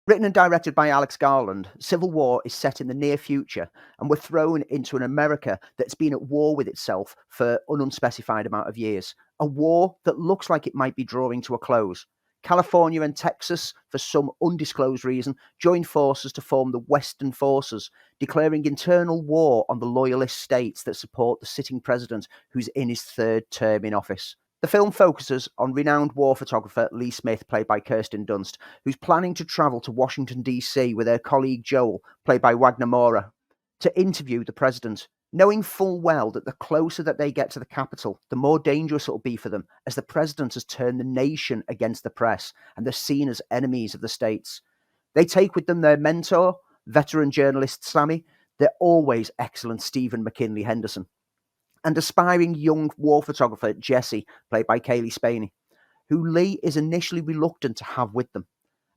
Written and directed by Alex Garland, Civil War is set in the near future, and we're thrown into an America that's been at war with itself for an unspecified amount of years. A war that looks like it might be drawing to a close. California and Texas, for some undisclosed reason, joined forces to form the Western Forces, declaring internal war on the loyalist states that support the sitting president who's in his third term in office. The film focuses on renowned war photographer Lee Smith, played by Kirsten Dunst, who's planning to travel to Washington, D.C. with her colleague Joel, played by Wagner Moura, to interview the president, knowing full well that the closer that they get to the Capitol, the more dangerous it'll be for them, as the president has turned the nation against the press and they're seen as enemies of the states. They take with them their mentor, veteran journalist Sammy, their always excellent Stephen McKinley Henderson, and aspiring young war photographer Jesse, played by Kaylee Spaney, who Lee is initially reluctant to have with them.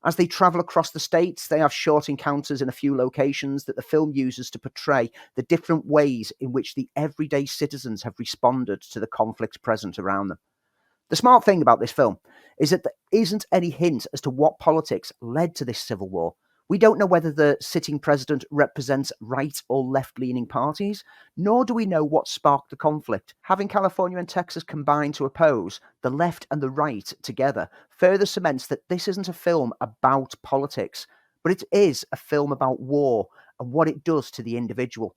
As they travel across the states, they have short encounters in a few locations that the film uses to portray the different ways in which the everyday citizens have responded to the conflicts present around them. The smart thing about this film is that there isn't any hint as to what politics led to this civil war. We don't know whether the sitting president represents right or left-leaning parties, nor do we know what sparked the conflict. Having California and Texas combine to oppose, the left and the right together, further cements that this isn't a film about politics, but it is a film about war and what it does to the individual.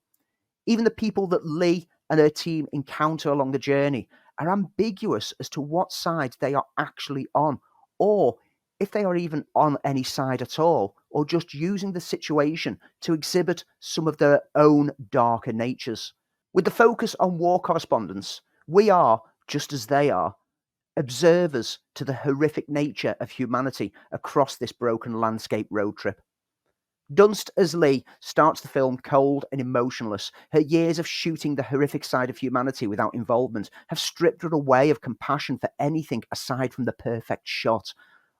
Even the people that Lee and her team encounter along the journey are ambiguous as to what side they are actually on, or if they are even on any side at all, or just using the situation to exhibit some of their own darker natures. With the focus on war correspondents, we are, just as they are, observers to the horrific nature of humanity across this broken landscape road trip. Dunst as Lee starts the film cold and emotionless. Her years of shooting the horrific side of humanity without involvement have stripped her away of compassion for anything aside from the perfect shot.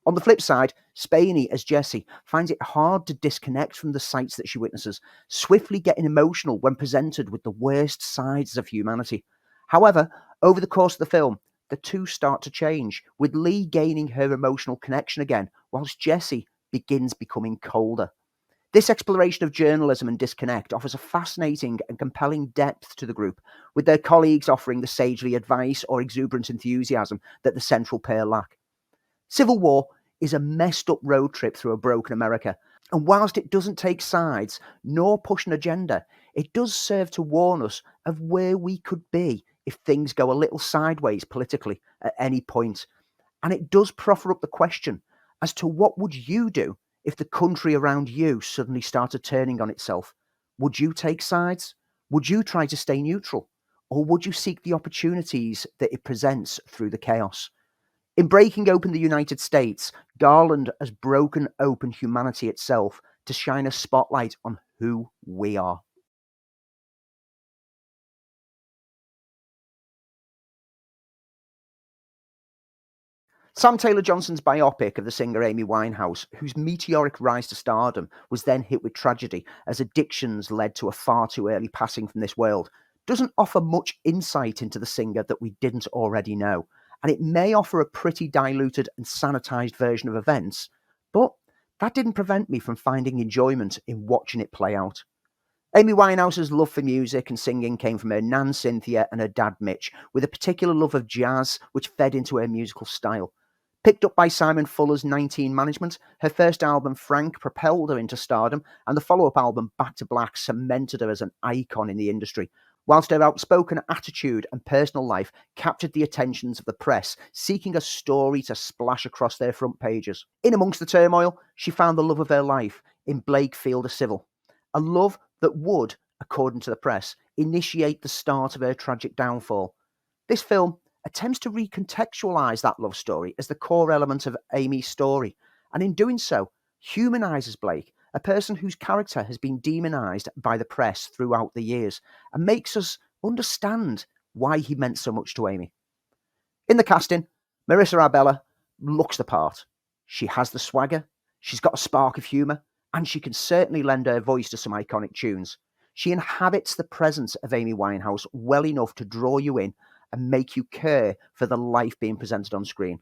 On the flip side, Spaney as Jessie finds it hard to disconnect from the sights that she witnesses, swiftly getting emotional when presented with the worst sides of humanity. However, over the course of the film, the two start to change, with Lee gaining her emotional connection again, whilst Jessie begins becoming colder. This exploration of journalism and disconnect offers a fascinating and compelling depth to the group, with their colleagues offering the sagely advice or exuberant enthusiasm that the central pair lack. Civil War is a messed up road trip through a broken America, and whilst it doesn't take sides nor push an agenda, it does serve to warn us of where we could be if things go a little sideways politically at any point. And it does proffer up the question as to what would you do if the country around you suddenly started turning on itself? Would you take sides? Would you try to stay neutral? Or would you seek the opportunities that it presents through the chaos? In breaking open the United States, Garland has broken open humanity itself to shine a spotlight on who we are. Sam Taylor Johnson's biopic of the singer Amy Winehouse, whose meteoric rise to stardom was then hit with tragedy as addictions led to a far too early passing from this world, doesn't offer much insight into the singer that we didn't already know. And it may offer a pretty diluted and sanitized version of events, but that didn't prevent me from finding enjoyment in watching it play out. Amy Winehouse's love for music and singing came from her nan Cynthia and her dad Mitch, with a particular love of jazz which fed into her musical style. Picked up by Simon Fuller's 19 management, her first album Frank propelled her into stardom, and the follow-up album Back to Black cemented her as an icon in the industry, whilst her outspoken attitude and personal life captured the attentions of the press, seeking a story to splash across their front pages. In amongst the turmoil, she found the love of her life in Blake Fielder Civil, a love that would, according to the press, initiate the start of her tragic downfall. This film attempts to recontextualise that love story as the core element of Amy's story, and in doing so, humanises Blake, a person whose character has been demonised by the press throughout the years, and makes us understand why he meant so much to Amy. In the casting, Marissa Arbella looks the part. She has the swagger, she's got a spark of humour, and she can certainly lend her voice to some iconic tunes. She inhabits the presence of Amy Winehouse well enough to draw you in and make you care for the life being presented on screen.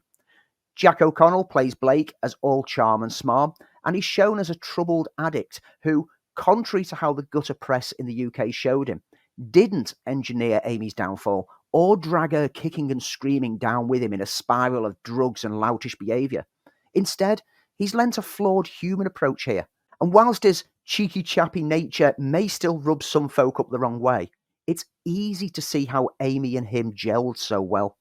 Jack O'Connell plays Blake as all charm and smarm, and he's shown as a troubled addict who, contrary to how the gutter press in the UK showed him, didn't engineer Amy's downfall or drag her kicking and screaming down with him in a spiral of drugs and loutish behaviour. Instead, he's lent a flawed human approach here. And whilst his cheeky chappy nature may still rub some folk up the wrong way, it's easy to see how Amy and him gelled so well.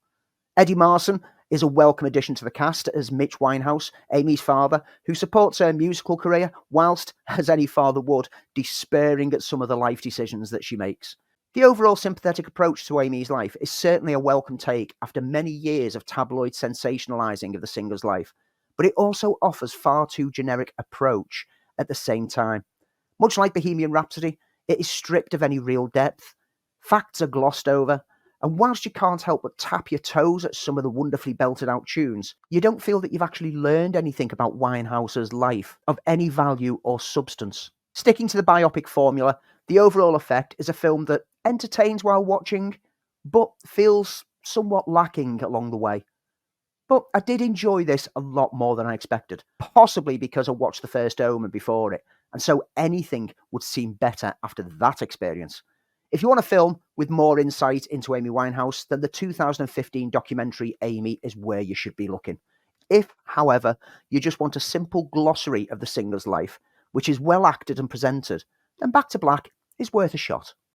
Eddie Marsan is a welcome addition to the cast as Mitch Winehouse, Amy's father, who supports her musical career whilst, as any father would, despairing at some of the life decisions that she makes. The overall sympathetic approach to Amy's life is certainly a welcome take after many years of tabloid sensationalising of the singer's life, but it also offers far too generic approach at the same time. Much like Bohemian Rhapsody, it is stripped of any real depth. Facts are glossed over, and whilst you can't help but tap your toes at some of the wonderfully belted out tunes, you don't feel that you've actually learned anything about Winehouse's life of any value or substance. Sticking to the biopic formula, the overall effect is a film that entertains while watching, but feels somewhat lacking along the way. But I did enjoy this a lot more than I expected, possibly because I watched the first Omen before it, and so anything would seem better after that experience. If you want a film with more insight into Amy Winehouse, then the 2015 documentary Amy is where you should be looking. If, however, you just want a simple glossary of the singer's life, which is well acted and presented, then Back to Black is worth a shot.